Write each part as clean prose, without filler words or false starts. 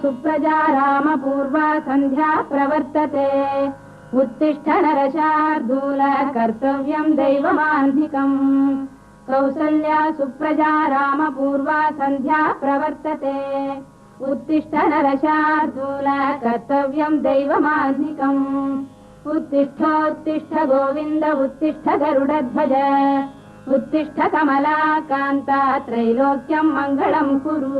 सुप्रजा रामपूर्वा सन्ध्या प्रवर्तते उत्तिष्ठ नरशार्दूल कर्तव्यं दैवमान्धिकम् कौसल्या सुप्रजा रामपूर्वा सन्ध्या प्रवर्तते उत्तिष्ठ नरशार्दूल कर्तव्यं दैवमान्धिकम् उत्तिष्ठोत्तिष्ठ गोविन्द उत्तिष्ठ गरुडध्वज उत्तिष्ठ कमलाकान्ता त्रैलोक्यं मङ्गलं कुरु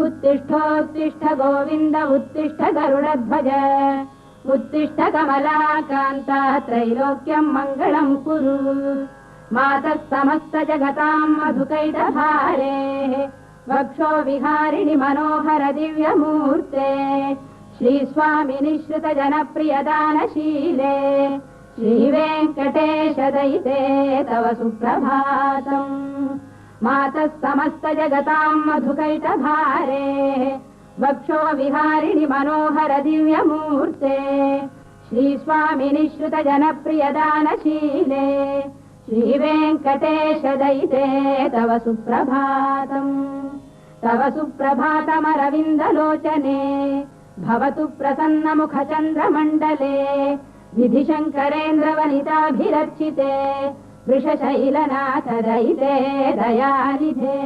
उत्तिष्ठोत्तिष्ठ गोविन्द उत्तिष्ठ गरुडध्वज उत्तिष्ठ कमलाकान्ता त्रैलोक्यं मङ्गलं कुरु मातः समस्तजगतां मधुकैटभारेः वक्षो विहारिणि मनोहर दिव्यमूर्ते श्रीस्वामिनि श्रुतजनप्रियदानशीले श्रीवेङ्कटेश दयिते तव सुप्रभातम् मातः समस्तजगतां मधुकैटभारेः वक्षो विहारिणि मनोहर दिव्यमूर्ते श्रीस्वामिनि श्रुतजनप्रियदानशीले श्रीवेङ्कटेश दयिते तव सुप्रभातम् तव सुप्रभातमरविन्दलोचने भवतु प्रसन्नमुखचन्द्रमण्डले विधिशङ्करेन्द्रवनिताभिरर्चिते वृषशैलनाथ दयिते दयानिधे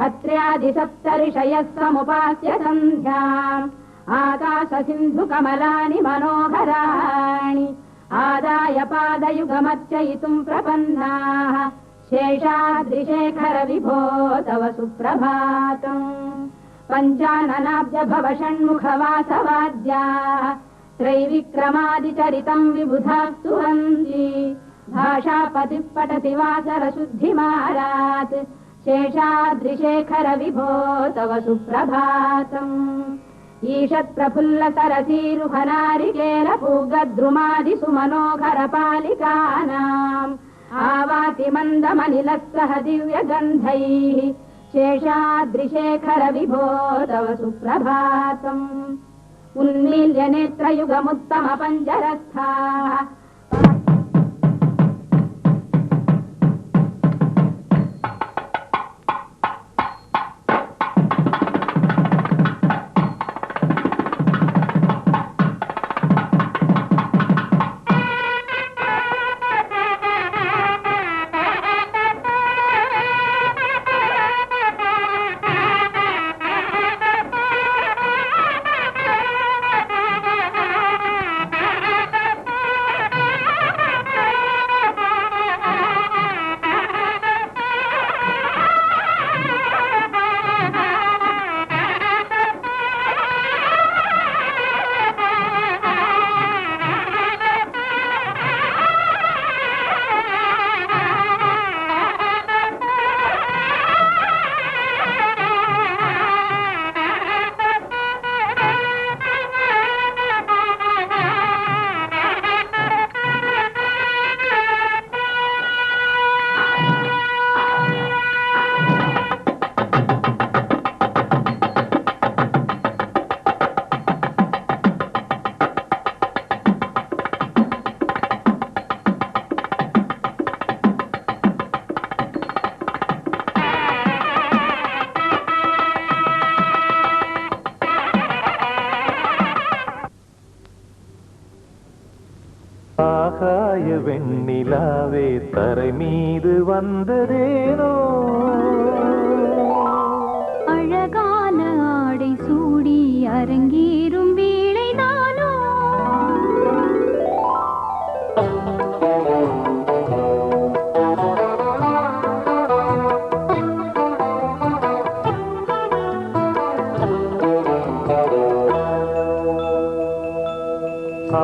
अत्र्यादिसप्तऋषयः समुपास्य सन्ध्याम् आकाशसिन्धुकमलानि मनोहराणि आदाय पादयुगमर्चयितुम् प्रपन्नाः शेषाद्रिशेखर विभो तव सुप्रभातम् पञ्चाननाब्ज भव षण्मुखवासवाद्याः त्रैविक्रमादिचरितम् विबुधाः स्तुवन्ति भाषापतिः पठति वासरशुद्धिमारात् शेषाद्रिशेखर विभो तव सुप्रभातम् ईषत्प्रफुल्लसरसीरुहनारिकेलपूगद्रुमादिसुमनोहरपालिकानाम् आवाति मन्दमनिलः सह दिव्यगन्धैः शेषाद्रिशेखर विभो तव सुप्रभातम् उन्मील्य नेत्रयुगमुत्तम पञ्जरस्थाः வெண்ணிலாவே தரை மீது வந்ததேனோ அழகான ஆடை சூடி அரங்கேறும் வேளைதானோ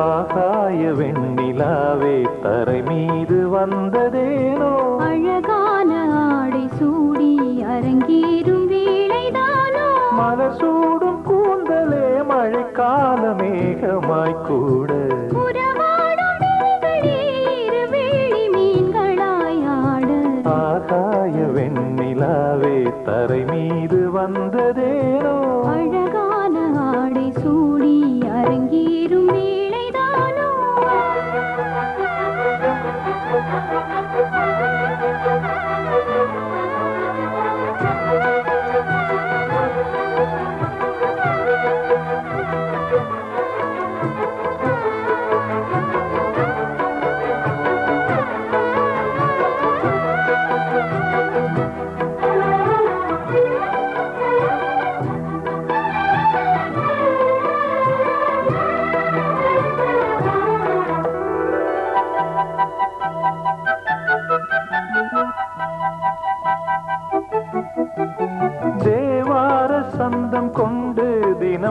ஆகாய வெண்ணிலாவே தரை மீது வந்ததேனோ அழகான ஆடை சூடி அரங்கேறும் வேளைதானோ மலர் சூடும் கூந்தலே மழைக்கால மேகமாய் கூட ஆகாய வெண்ணிலாவே தரை மீது வந்ததேனோ அழகான ஆடை சூடி அரங்கேறும் வேளைதானோ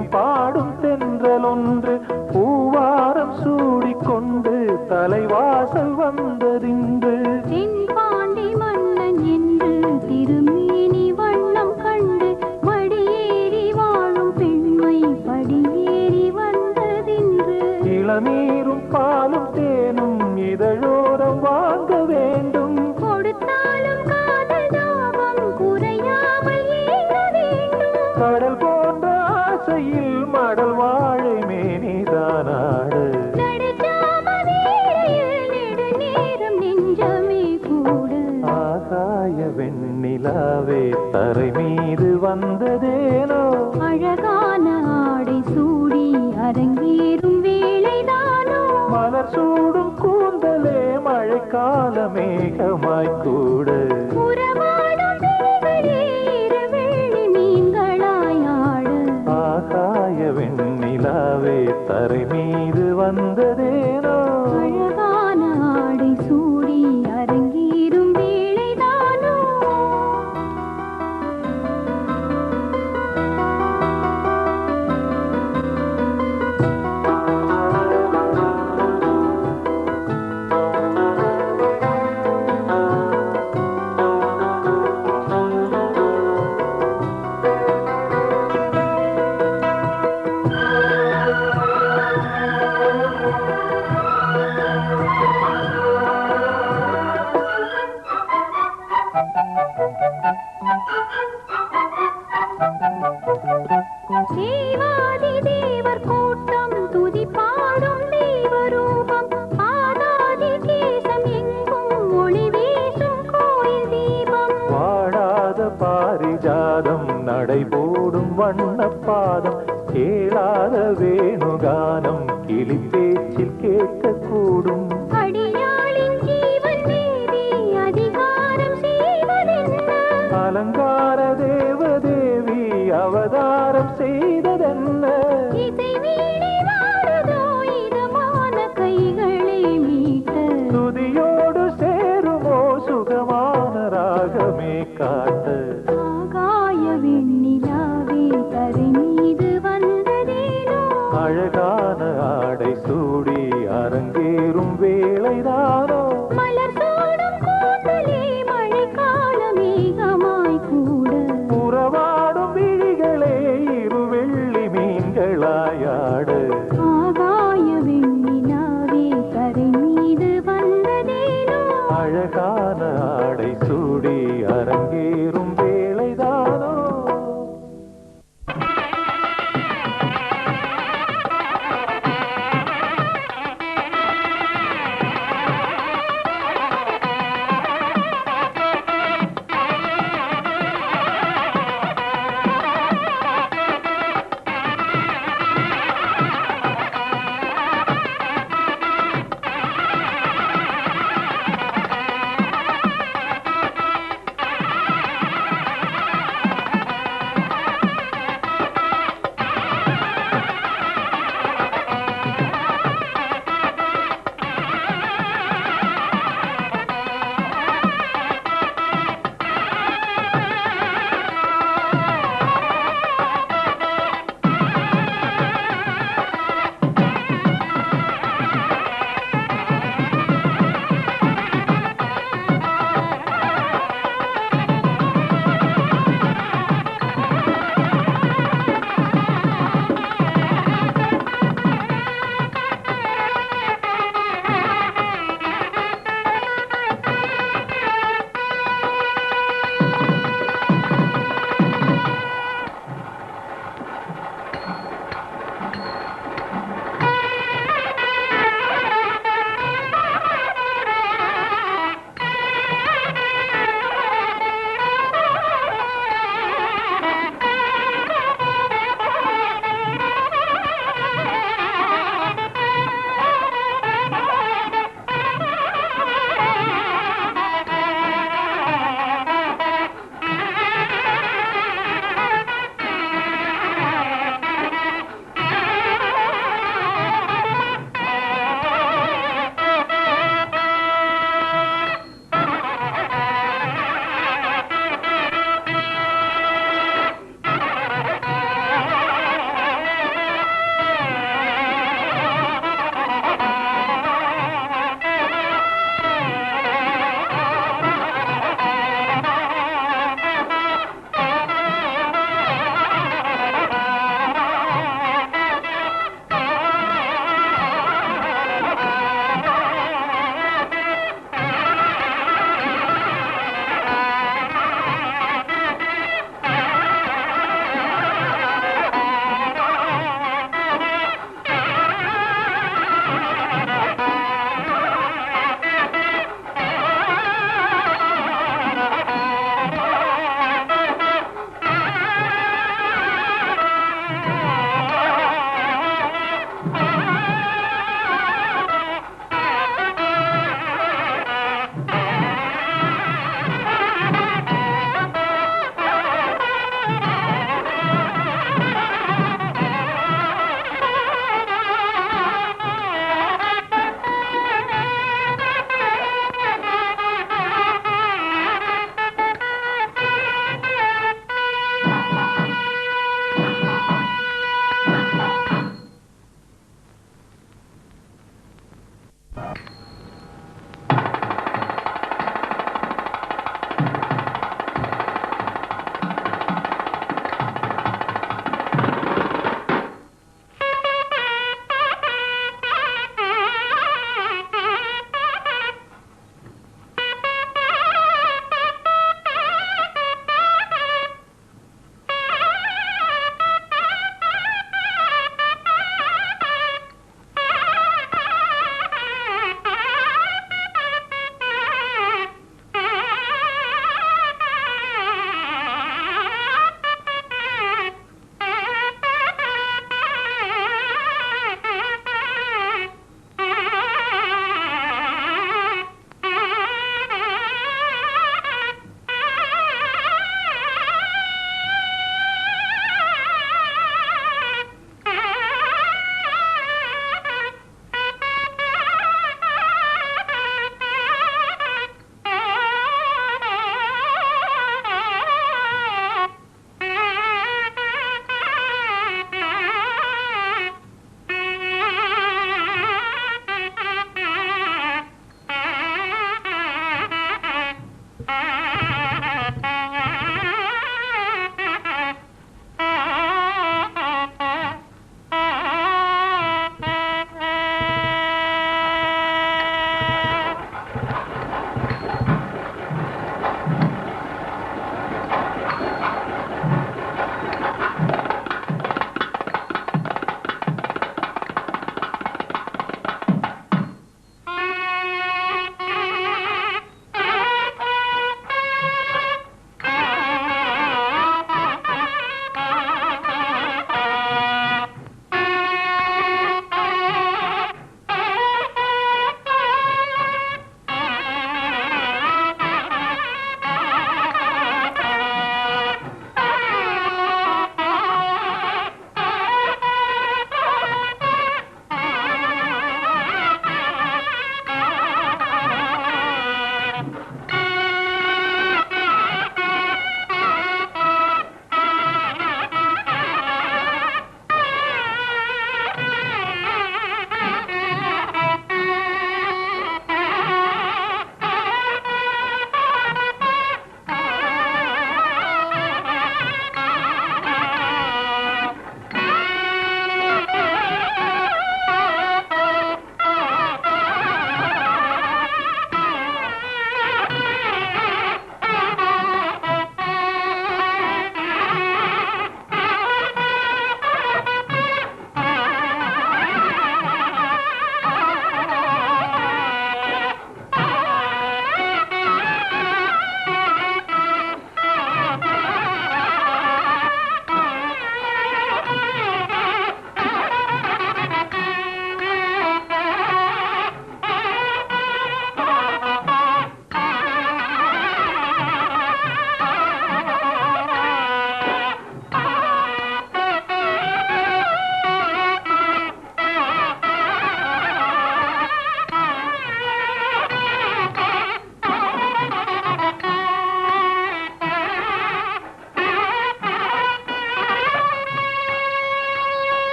தினம் பாடும் தென்றல் ஒன்று பூவாரம் சூடிக்கொண்டு தலைவாசல் வந்ததின்று. தென்பாண்டி மன்னன் என்று திருமேனி வண்ணம் கண்டு மடியேறி வாழும் பெண்மை படியேறி வந்ததின்று. இளநீரும் பாலும் தேனும் இதழோரம் வாங்க வேண்டும். கொடுத்தாலும் காதல் தாபம் குறையாமல் ஏற வேண்டும். கடல் போன்ற ஆசையில் மடல் வாழை மேனிதானாடு. நடுஜாம வேளையில் நெடுநேரம் நெஞ்சமே கூட. ஆகாய வெண்ணிலாவே தரை மீது வந்ததேனோ. அழகான ஆடை சூடி அரங்கேறும் வேளைதானோ. மலர் சூடும் கூந்தலே மழைக்கால மேகமாய் கூட. உறவாடும் விழிகளே இரு வெள்ளி மீன்களாய் ஆட. ஆகாய வெண்ணிலாவே தரை மீது வந்ததேனோ. அழகான ஆடை சூடி அரங்கேறும் வேளைதானோ. தேவாதி தேவர் கூட்டம் துதி பாடும் தெய்வரூபம். பாதாதி கேசம் எங்கும் ஒளி வீசும் கோயில் தீபம். வாழாத பாரிஜாதம் நடைபோடும் வண்ணப்பாதம் கேளாத வேணுகானம் கிளி பேச்சில் கேட்கக்கூடும். அடியாளின் ஜீவன் மீதி அதிகாரம் செய்வதென்ன. அலங்கார தேவதேவி அவதாரம் செய்ததென்ன. இசை வீணை வாழுதோ இதமான கைகளை மீட்ட. துதியோடு சேருமோ சுகமான ராகமே காட்ட. ஆகாய வெண்ணிலாவே தரை மீது வந்ததேனோ. அழகான ஆடை சூடி அரங்கேறும் வேளைதானோ. மலர் சூடும் கூந்தலே மழைக்கால மேகமாய் கூட. உறவாடும் விழிகளே இரு வெள்ளி மீன்களாயாடு. ஆகாய வெண்ணிலாவே தரை மீது வந்ததேனோ. அழகான ஆடை சூடி அரங்கேறும் வேளை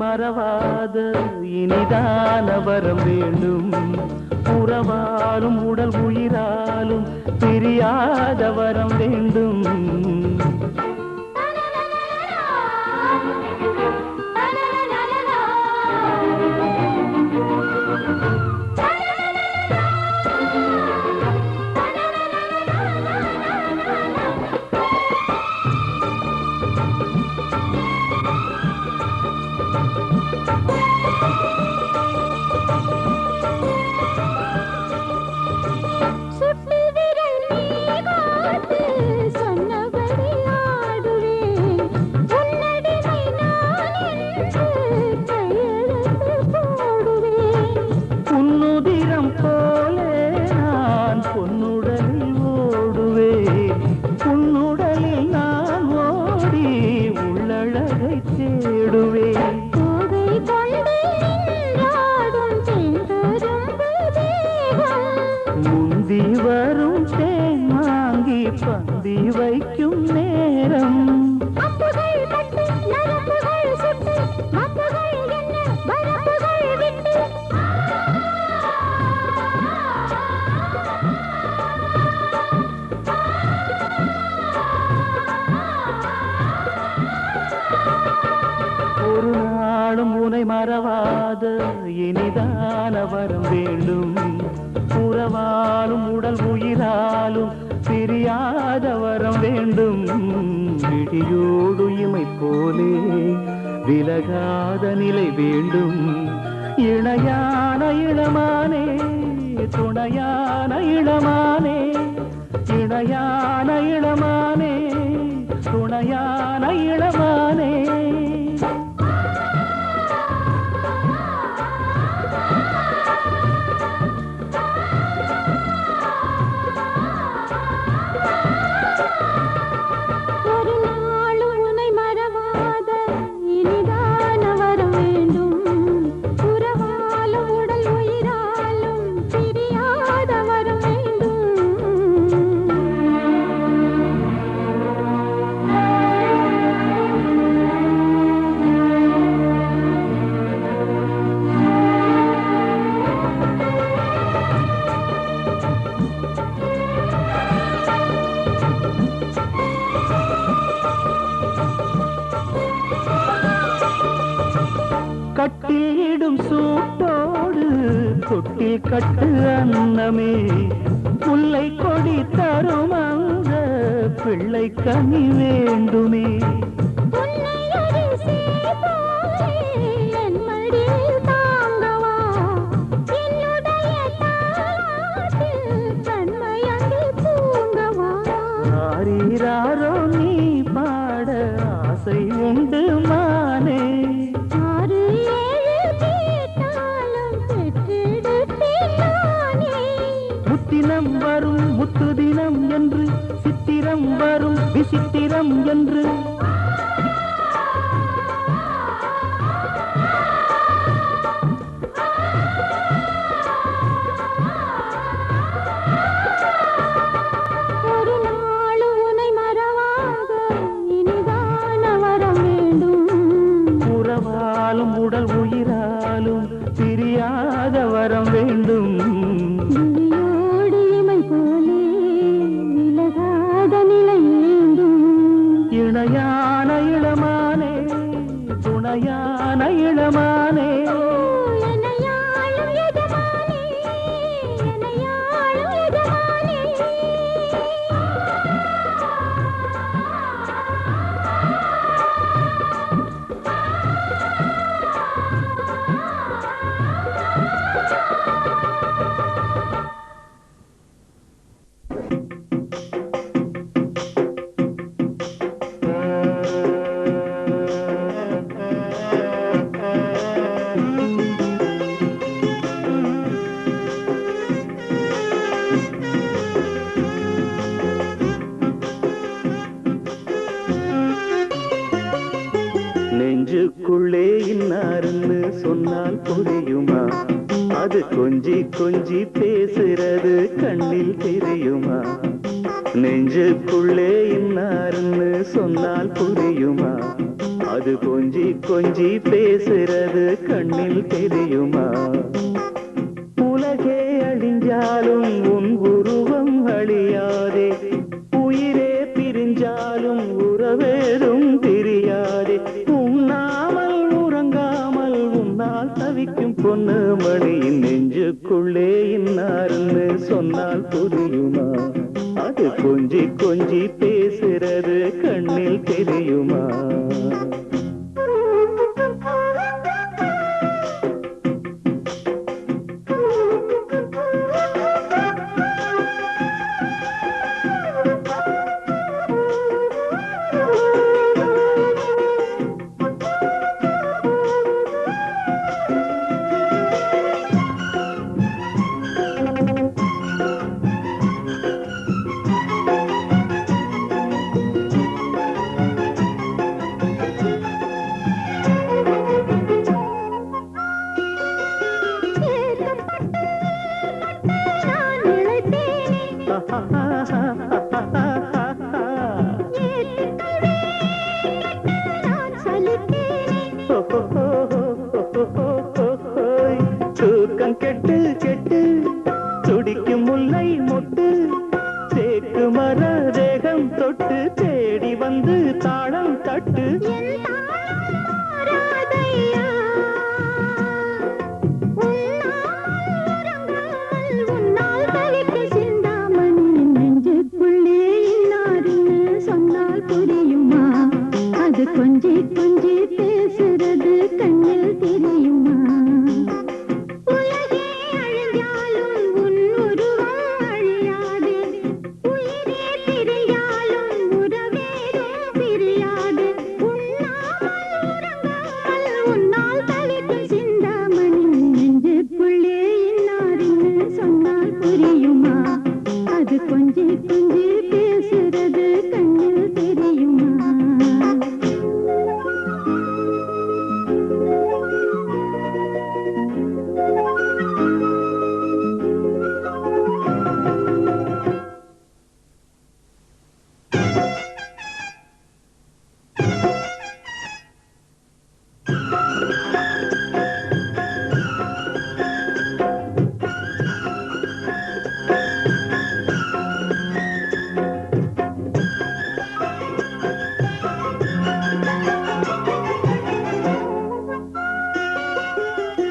மறவாத இனிதான வரம் வேண்டும் உறவாலும் உடல் உயிராலும் பிரியாத வரம் வேண்டும். மறவாத இனிதான வரம் வேண்டும். உறவாலும் உடல் உயிராலும் பிரியாத வரம் வேண்டும். விடியோடு இமை போலே விலகாத நிலை வேண்டும். இணையான இளமானே துணையான இளமானே, இணையான இளமானே துணையான இளமானே. கட்டிடும் சூட்டோடு தொட்டில் கட்டு அன்னமே, முல்லை கொடி தரும் அந்த பிள்ளை கனி வேண்டுமே. ஆரீராரோ நீ பாட ஆசை உண்டு மானே. முத்தினம் வரும் முத்து தினம் என்று, சித்திரம் வரும் விசித்திரம் என்று. ஒரு நாள் உனை மறவாத இனிதான வரம் வேண்டும். உறவாலும் உடல் உயிராலும் பிரியாத வரம் வேண்டும். இணையான இளமானே துணையான இளமானே. நெஞ்சுக்குள்ளே இன்னாருன்னு சொன்னால் புரியுமா? அது கொஞ்சி கொஞ்சி பேசுறது கண்ணில் தெரியுமா? நெஞ்சுக்குள்ளே இன்னாருன்னு சொன்னால் புரியுமா? அது கொஞ்சி கொஞ்சி பேசுறது கண்ணில் தெரியுமா? உலகே அழிஞ்ச அழிஞ்சாலும் உன் உருவம் அழியாதே, உயிரே பிரிஞ்சாலும் உறவேதும் பிரியாதே. உண்ணாமல் உறங்காமல் உன்னால் தவிக்கும் பொண்ணு மணியின் நெஞ்சுக்குள்ளே இன்னாருன்னு சொன்னால் புரியுமா? அது கொஞ்சி கொஞ்சி பேசுறது கண்ணில் தெரியுமா? தூக்கம் கெட்டு கெட்டு துடிக்கும் முல்லை மொட்டு, தேக்கு மர தேகம் தொட்டு தேடி வந்து தாளம் தட்டு. கொஞ்சி கொஞ்சி பேசுறது கண்ணில் தெரியுமா? உலகே அழிஞ்சாலும் உன் உருவம் அழியாது, உயிரே பிரியாலும் உறவேதும் பிரியாது. உண்ணாமல் உறங்காமல் உன்னால் தவிக்கும் சிந்தாமணி நெஞ்சுக்குள்ளே இன்னாருன்னு சொன்னால் புரியுமா? அது கொஞ்சி கொஞ்சி பேசுறது கண்ணில் தெரியுமா?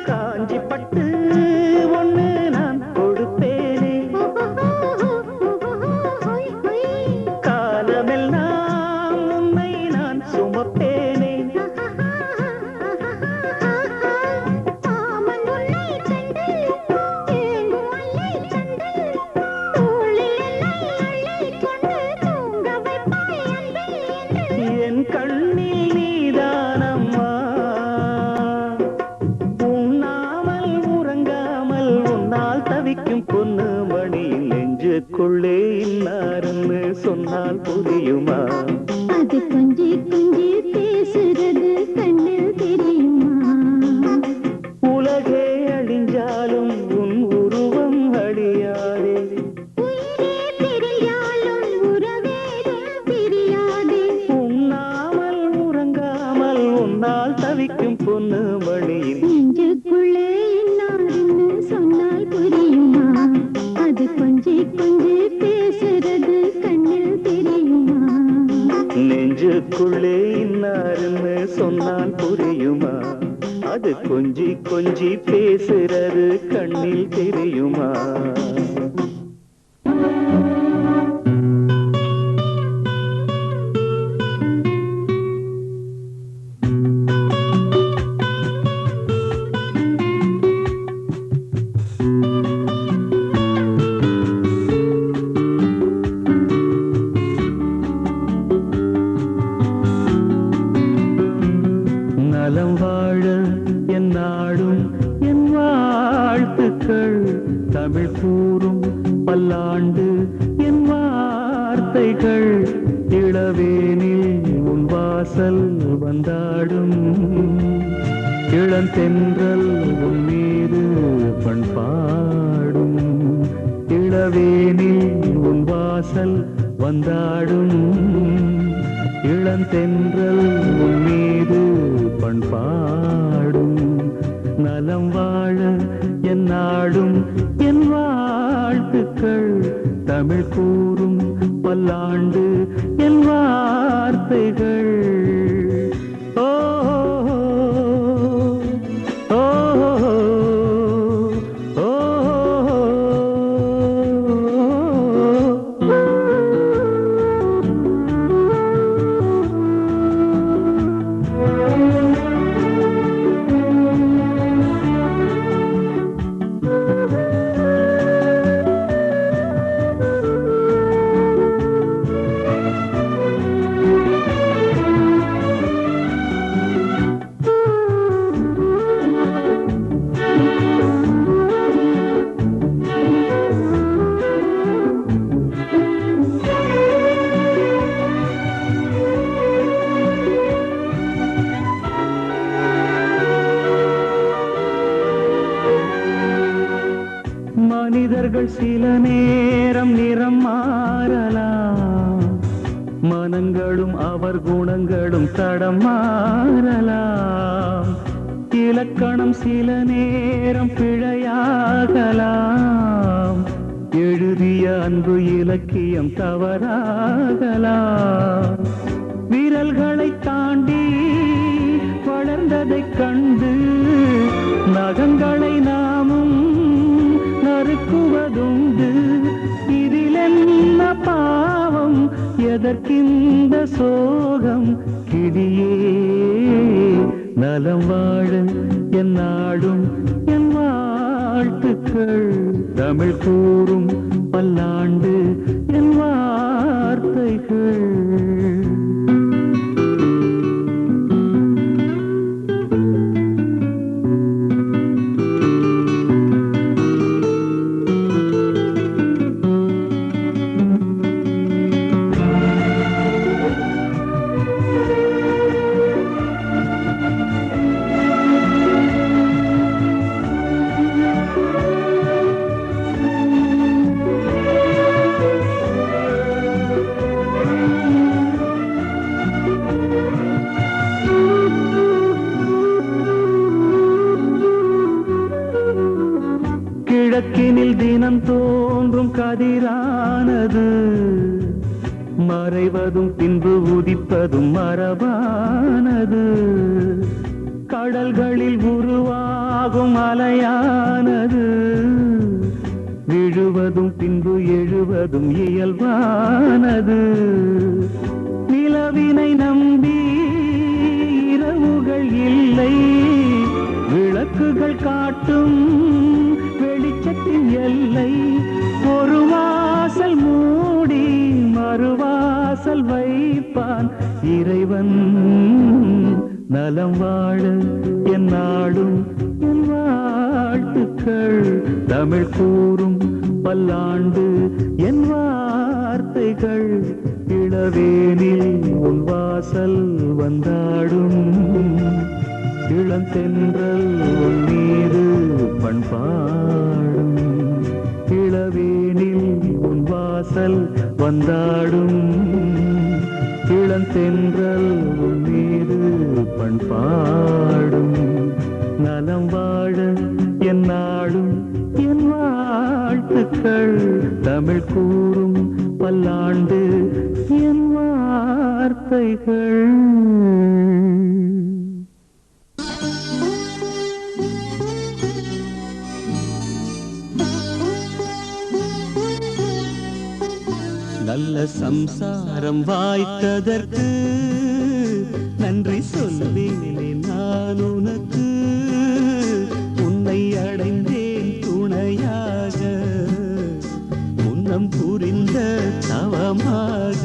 காஞ்சிப்பட்டு ஒண்ணு நான் கொடுப்பேனே, காலமெல்லாம் உன்னை நான் சுமப்பேனே. என் கண்ணில் நீதானம்மா, உண்ணாமல் உறங்காமல் உன்னால் தவிக்கும் பொண்ணு மணி நெஞ்சுக்குள்ளே இன்னாருன்னு சொன்னால் புரியுமா? அது கொஞ்சி கொஞ்சி பேசுறது கண்ணில் தெரியுமா? உலகே அழிஞ்சாலும் உன் உருவம் அழியாதே, உயிரே பிரியாலும் உறவேதும் பிரியாதே. உண்ணாமல் உறங்காமல் உன்னால் தவிக்கும் பொண்ணு மணியின் நெஞ்சுக்குள்ளே இன்னாருன்னு சொன்னால் புரியுமா? அது கொஞ்சி கொஞ்சி பேசுறது கண்ணில் தெரியுமா? நெஞ்சுக்குள்ளே இன்னாருன்னு சொன்னால் புரியுமா? அது கொஞ்சி கொஞ்சி பேசுறது கண்ணில் தெரியுமா? நலம் வாழ என் நாடும் என் வாழ்த்துக்கள், தமிழ் கூறும் பல்லாண்டு என் வார்த்தைகள். இளவேனில் உன் வாசல் வந்தாடும், இளந்தென்றல் உன் மீது பண்பாடும். இளவேனில் உன் வாசல் வந்தாடும், இளந்தென்றல் உன் மீது பண்பாடும். நலம் வாழ என் நாடும் என் வாழ் தமிழ் கூறும் பல்லாண்டு என் வார்த்தைகள். ஓ ஓ ஓ மனிதர்கள் சில நேரம் நிறம் மாறலாம், மனங்களும் அவர் குணங்களும் தடம் மாறலாம். இலக்கணம் சில நேரம் பிழையாகலாம், எழுதிய அன்பு இலக்கியம் தவறாகலாம். விரல்களை தாண்டி வளர்ந்ததைக் கண்டு நகங்களை நாமும் நறுக்குவதுண்டு. இதில் என்ன பாவம், எதற்கிந்த சோகம்? கிளியே நலம் வாழ என் நாடும் என் வாழ்த்துக்கள். தமிழ் கூறும் பல்லாண்டு என் வார்த்தைகள். கிழக்கினில் தினம் தோன்றும் கதிரானது, மறைவதும் பின்பு உதிப்பதும் மரபானது. கடல்களில் உருவாகும் அலையானது, விழுவதும் பின்பு எழுவதும் இயல்பானது. நிலவினை நம்பி இரவுகள் இல்லை, விளக்குகள் காட்டும் வெளிச்சத்தின் எல்லை. ஒரு வாசல் மூடி மறுவாசல் வைப்பான் இறைவன். நலம் வாழ என் நாடும் என் வாழ்த்துக்கள். தமிழ் கூறும் பல்லாண்டு என் வார்த்தைகள். இளவேனில் உன் வாசல் வந்தாடும், இளந்தென்றல் உன் மீது பண்பாடும். இளவேனில் உன் வாசல் வந்தாடும், இளந்தென்றல் உன் மீது பண்பாடும். நலம் வாழ என் நாடும் என் வாழ்த்துக்கள். தமிழ் கூறும் பல்லாண்டு என் வார்த்தைகள். நல்ல சம்சாரம் வாய்த்ததற்கு நன்றி சொல்வேனே நான் உனக்கு. உன்னை அடைந்தேன் துணையாக, முன்னம் புரிந்த தவமாக.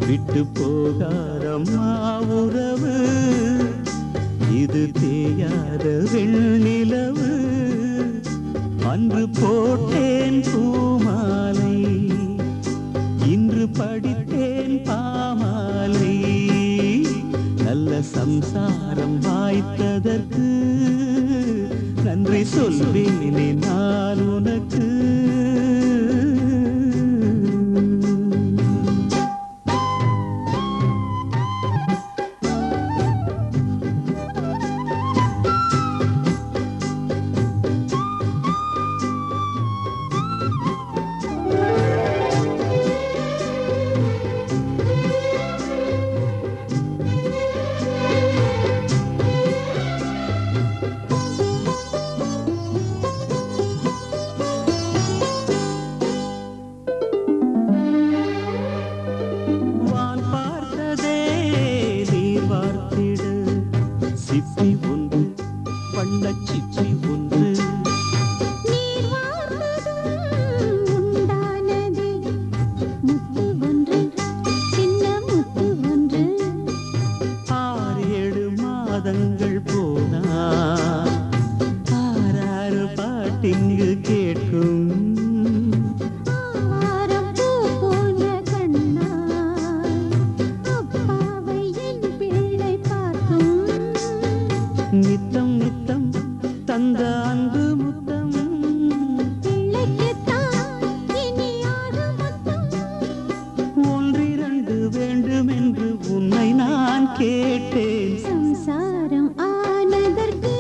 விட்டு போகாரம்மா உறவு, இது தேயாத வெண்ணிலவு. அன்று போட்டேன் பூமாலை, இன்று படித்தேன் பாமாலை. நல்ல சம்சாரம் வாய்த்ததற்கு நன்றி சொல்வேனே நான் உனக்கு. கேட்டேன். சம்சாரம் ஆனதற்கு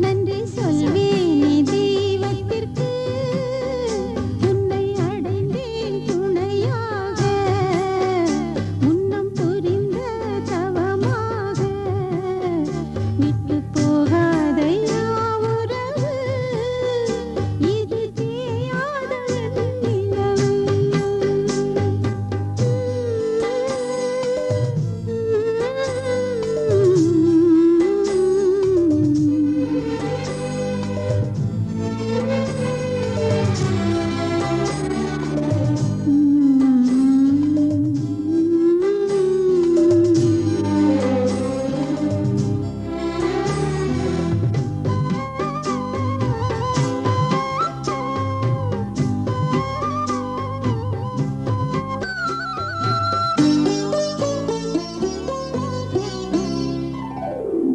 நன்றி சொல்வேனே தெய்வத்திற்கு. உன்னை அடைந்தேன் துணையாக, முன்னம் புரிந்த தவமாக. விட்டு போகாதையா உறவு, இது தேயாத நிலவு.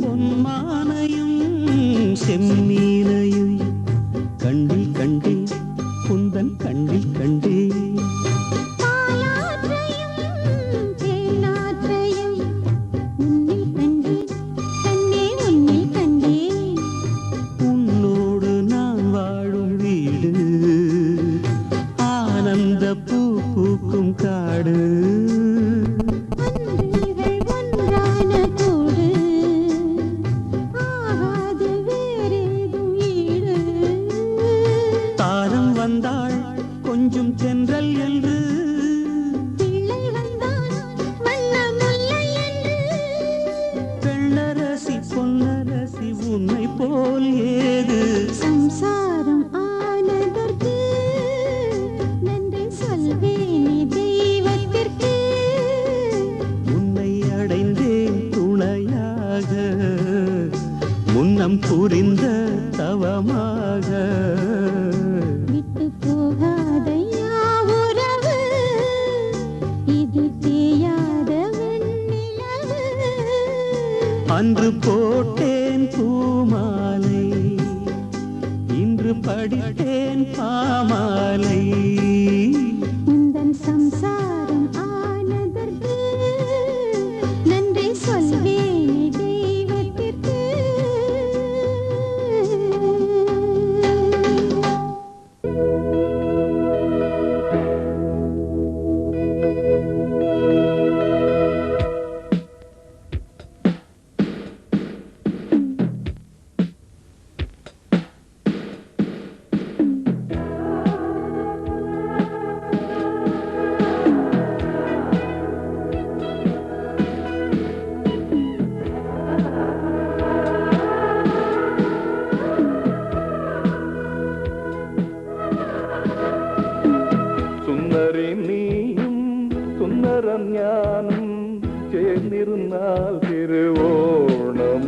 பொன்மானையும் செம்மீனையும் கண்ணில் கண்டே, குந்தன் கண்ணில் கண்டே. பாலாற்றையும் தேனாற்றையும் உன்னில் கண்டேன், கண்ணே உன்னில் கண்டேன். உன்னோடு நான் வாழும் வீடு ஆனந்த பூ பூக்கும் காடு. அன்றிகள் ஒன்றான கூடு, ஆகாது வேறேதும் ஈடு. தாரம் வந்தாள் கொஞ்சம் தென்றல் என்று, பிள்ளை வந்தான் வண்ண முல்லை என்று. வெள்ளரசி பொன்னரசி உன்னை போல் ஏது. சம்சாரம் ஆனதற்கு நன்றி சொல்வேனே தெய்வத்திற்கு. உன்னை அடைந்தேன் துணையாக, முன்னம் புரிந்த தவமாக. விட்டு போகாதையா உறவு, இது தேயாத வெண்ணிலவு. அன்று போட்டேன் பூமாலை, இன்று படித்தேன் பாமாலை. உந்தன் சம்சாரம் ஆனதற்கு நன்றி சொல்வேனே தெய்வத்திற்கு. സുന്ദരി നീയും സുന്ദരം ഞാനും ചേർന്നിരുന്നാൽ തിരുവോണം.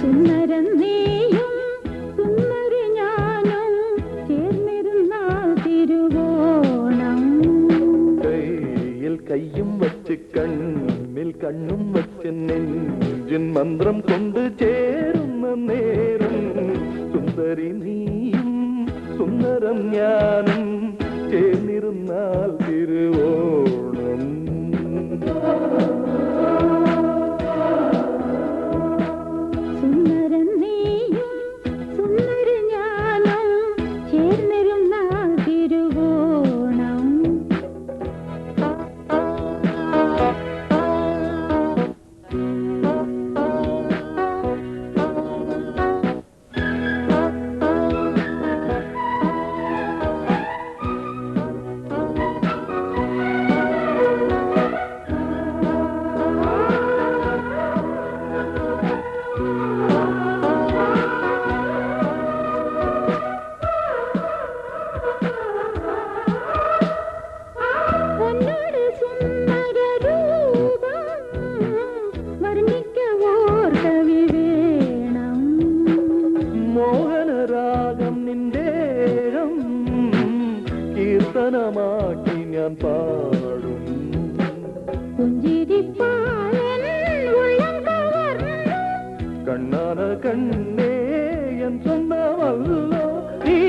സുന്ദരം നീയും സുന്ദരി ഞാനും ചേർന്നിരുന്നാൽ തിരുവോണം. കയ്യിൽ കയ്യും വച്ച് കണ്ണിൽ കണ്ണും വച്ച് നെഞ്ചിൻ മന്ത്രം കൊണ്ട് ചേരുന്ന നേരം. സുന്ദരി നീയും സുന്ദരം ഞാനും ചേർന്നിരുന്നാൽ തിരുവോണം. സുന്ദരം നീയും സുന്ദരി ഞാനും ചേർന്നിരുന്നാൽ തിരുവോണം. உன்னோடு சுந்தர ரூபம் வர்ணிக்க ஓர் கவி வேணும். മോഹനരാഗം നിന്റേകം കീർത്തനമാക്കി ഞാൻ പാടും. പുഞ്ചിരിപ്പാലൻ ഉള്ളം കവർന്നു. കണ്ണാന കണ്ണേ എൻ സ്വന്തമല്ലോ നീ.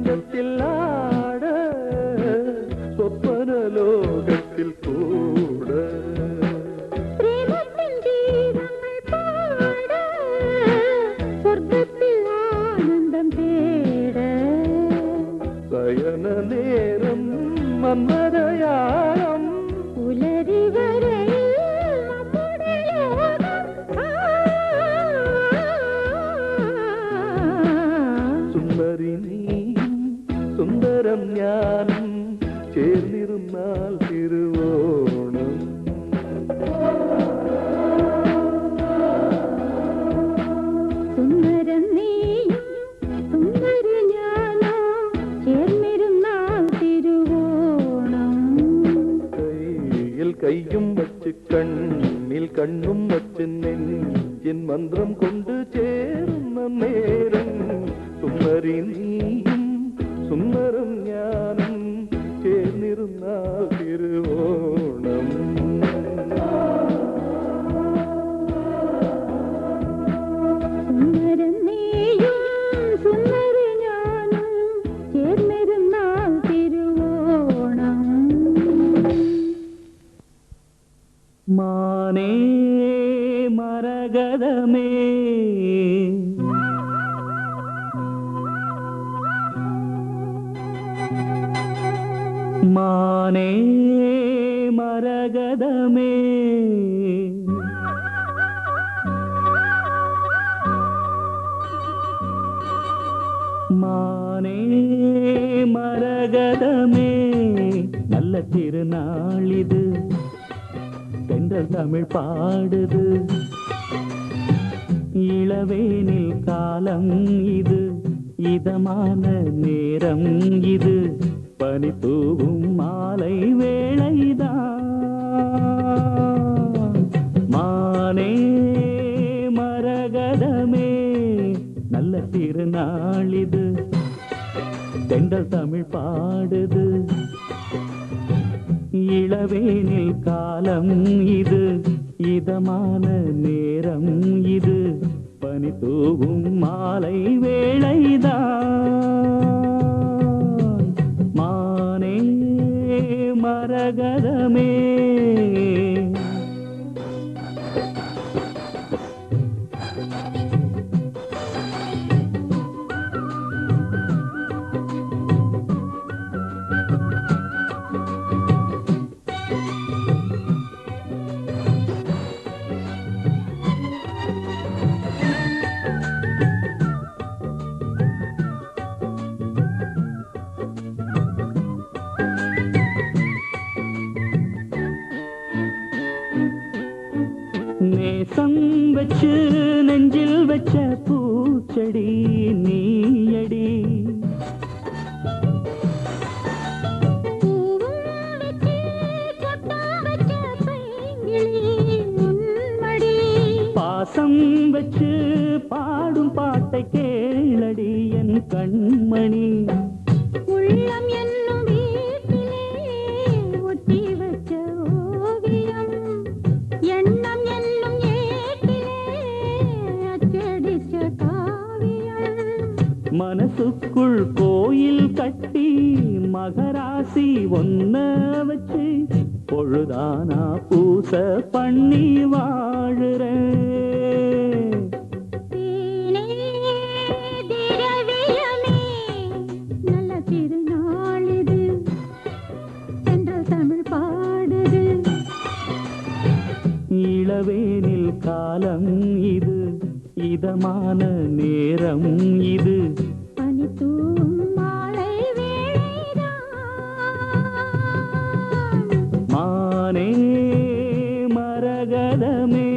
சொர்க்கத்தில் ஆட சொப்பன லோகத்தில் கூட பிரேமத்தின் கீதங்கள் பாட சொர்க்கத்தில் ஆனந்தம் தேட சயன நேரம் மன்மதயாரம் உலரி வரையில் நம்முடைய சுந்தரி நீயும் சுந்தரம் ஞானம் சேர்ந்திருந்தால் திருவோணம் சுந்தரம் நீயும் சுந்தரி ஞானம் சேர்ந்திருந்தால் திருவோணம் கையில் கையும் வச்சு கண்ணில் கண்ணும் வச்சு நெஞ்சின் மந்திரம் கொண்டு சேரும் நேரம் சுந்தரி நீயும் சுந்தரம் ஞானம் சேர்ந்திருந்தால் திருவோணம் சுந்தரம் நீயும் சுந்தரி ஞானம் சேர்ந்திருந்தால் திருவோணம் மானே மரகதமே மானே மரகதமே மானே மரகதமே நல்ல திருநாள் இது தென்றல் தமிழ் பாடுது இளவேனில் காலம் இது இதமான நேரம் இது பனி தூவும் மாலை வேளைதான் மானே மரகதமே நல்ல திருநாள் இது தென்றல் தமிழ் பாடுது இளவேனில் காலம் இது இதமான நேரம் இது பனி தூவும் மாலை வேளைதான் மானே மரகதமே நேசம் வச்சு நெஞ்சில் வச்ச பூச்செடி நீயடி பாசம் வச்சு பாடும் பாட்டை கேளடி என் கண்மணி உள்ளம் என்னும் வீட்டிலே ஒட்டி வச்ச ஓவியம் எண்ணம் என்னும் ஏட்டிலே அச்சடிச்ச காவியம் மனசுக்குள் கோயில் கட்டி மகராசி ஒன்ன வச்சு பொழுதானா பூச பண்ணி வாழுறேன் தேனே திரவியமே நல்ல திருநாள் இது தென்றல் தமிழ் பாடுது இளவேனில் காலம் இது இதமான நேரம் இது பனி தூவும் மாலை வேளைதான் மானே மரகதமே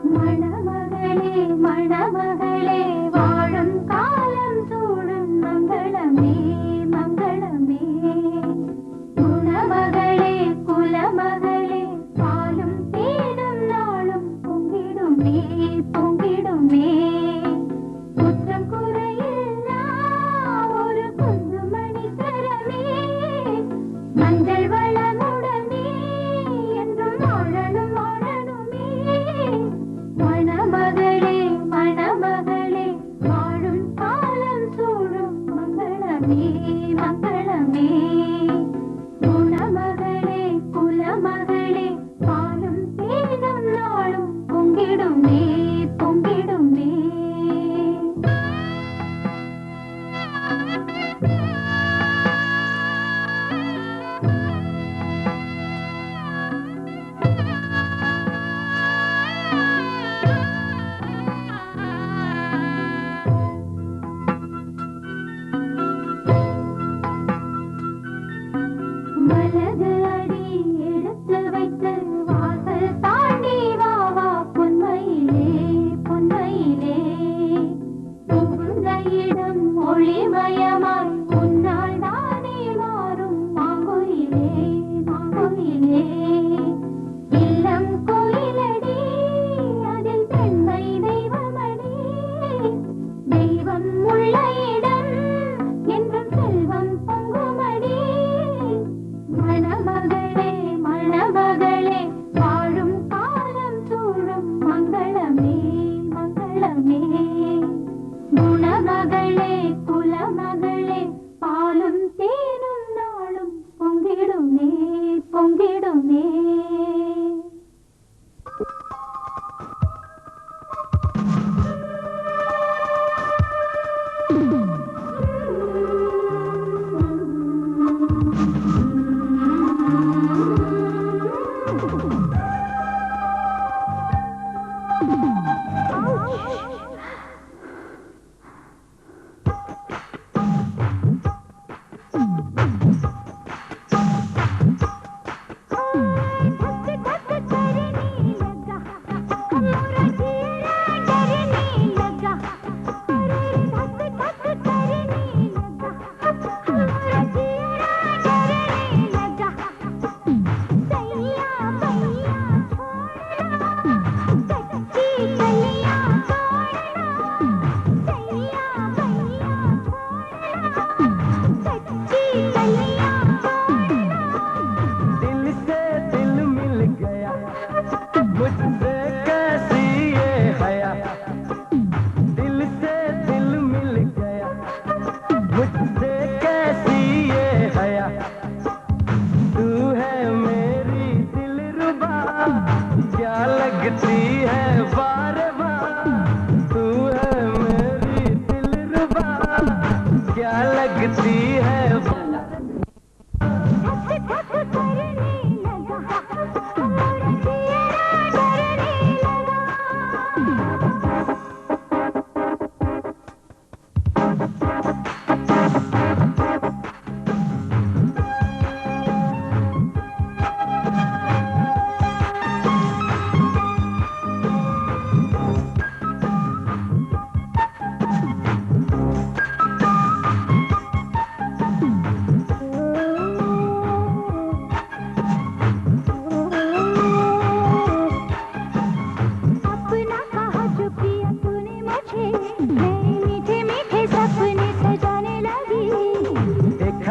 மணமகளே மணமகளே வாழும் காலம் சூழும் மங்களமே மங்களமே குணமகளே குலமகளே பாலும் தேடும் நாளும் பொங்கிடுமே பொங்கிடுமே குற்றம் குறையில்லா ஒரு குந்துமணி சரமே மஞ்சள் வளமுடனே என்றும் வாழணும் வாழணுமே மணமகளே மணமகளே வாழும் காலம் சூழும் மங்களமே மங்களமே குணமகளே குலமகளே பாலும் தேனும் நாளும் பொங்கிடுமே பொங்கிடுமே வலது அடி எடுத்து வைத்து வாசல் தாண்டி வா வா பொன்மையிலே பொன்மையிலே புகுந்த இடம் ஒளிமயமாய் உன்னால் தானே மாறும் மாங்குயிலே மாங்குயிலே இல்லம் கோயிலடி அதில் பெண்மை தெய்வமடி தெய்வம் உள்ள இடம் என்றும் செல்வம் பொங்குமடி மணமகளே மணமகளே வாழும் காலம் சூழும் மங்களமே மங்களமே குணமகளே குலமகளே பாலும் தேனும் நாளும் பொங்கிடுமே பொங்கிடுமே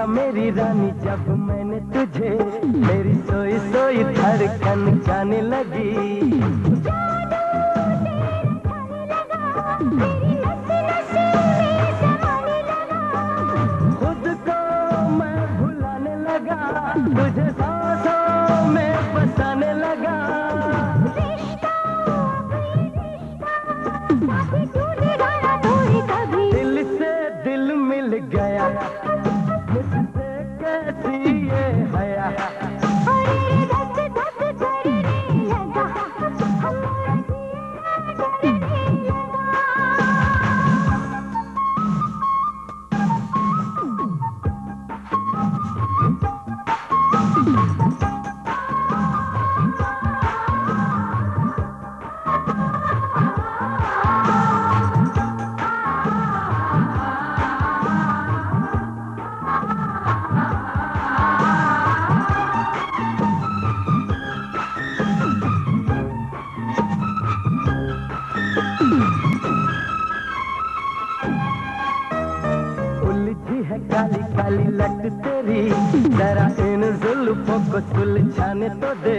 मेरी रानी जब मैंने तुझे मेरी सोई सोई धड़कन जाने लगी खुद को मैं भुलाने लगा तुझे सांसों में बसाने लगा दिल से दिल मिल गया मुझसे कैसी ये हया जरा इन जुल्फों को सुलझाने तो दे।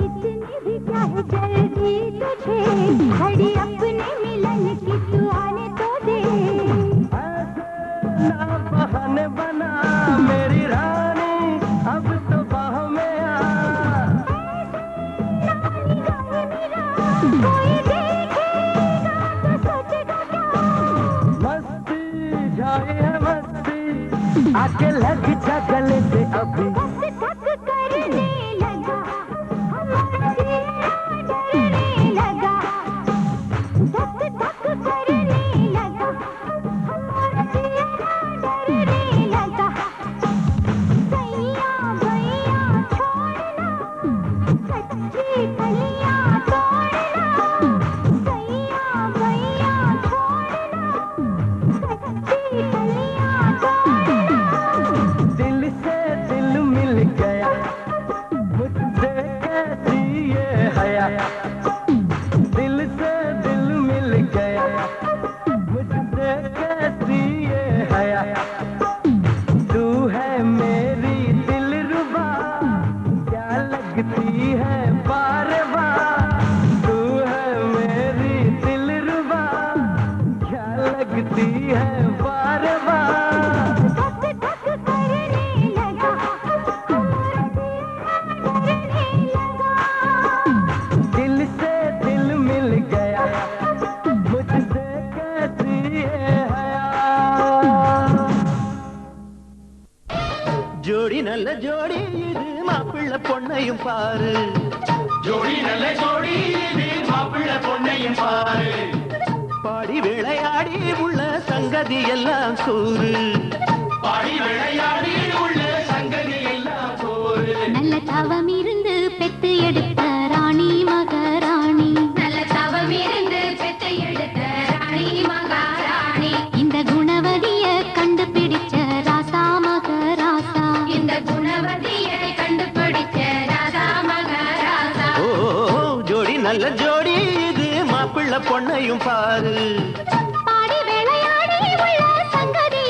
इतनी भी क्या है जल्दी तुझे, घड़ी अपने मिलन की तू आने तो दे। ना बहाने बना मेरी रानी, अब तो बाह में आ। कोई देखेगा तो सोचेगा क्या, मस्ती जाए है मस्ती, आके लग जा गले से अभी। धक धक करने लगा हमारा चेहरा डरने लगा, धक धक करने लगा हमारा चेहरा डरने लगा। सैया भैया छोड़ना, कच्ची कलियां तोड़ना। सैया भैया छोड़ना, कच्ची कलियां तोड़ना। दिल से दिल मिल गया, मुझसे कैसी ये हया। दिल से दिल मिल गया, मुझसे कैसी ये हया। तू है मेरी दिलरुबा, क्या लगती है बार बार। तू है मेरी दिलरुबा, क्या लगती है बार बार। धक धक करने लगा हमारा चेहरा डरने लगा। दिल से दिल मिल गया, मुझसे कैसी है हया। ஜோடி நல்ல ஜோடி இது மாப்பிள்ளை பொண்ணையும் பாரு. ஜோடி நல்ல ஜோடி இது மாப்பிள்ளை பொண்ணையும் பாரு. பாடி விளையாடி உள்ள சங்கதி எல்லாம் கூறு. பாடி விளையாடி உள்ள சங்கதி எல்லாம் சோறு. நல்ல தவம் இருந்து பெத்து எடுத்த ராணி மகாராணி, நல்ல தவம் இருந்து பெத்து எடுத்த ராணி மகாராணி. இந்த குணவதிய கண்டுபிடிச்ச ராசா மகராசா, இந்த குணவதிய கண்டுபிடிச்ச ராசா மகராசா. ஓ ஜோடி நல்ல ஜோடி இது மாப்பிள்ளை பொண்ணையும் பாரு. பாடி விளையாடி உள்ள சங்கதி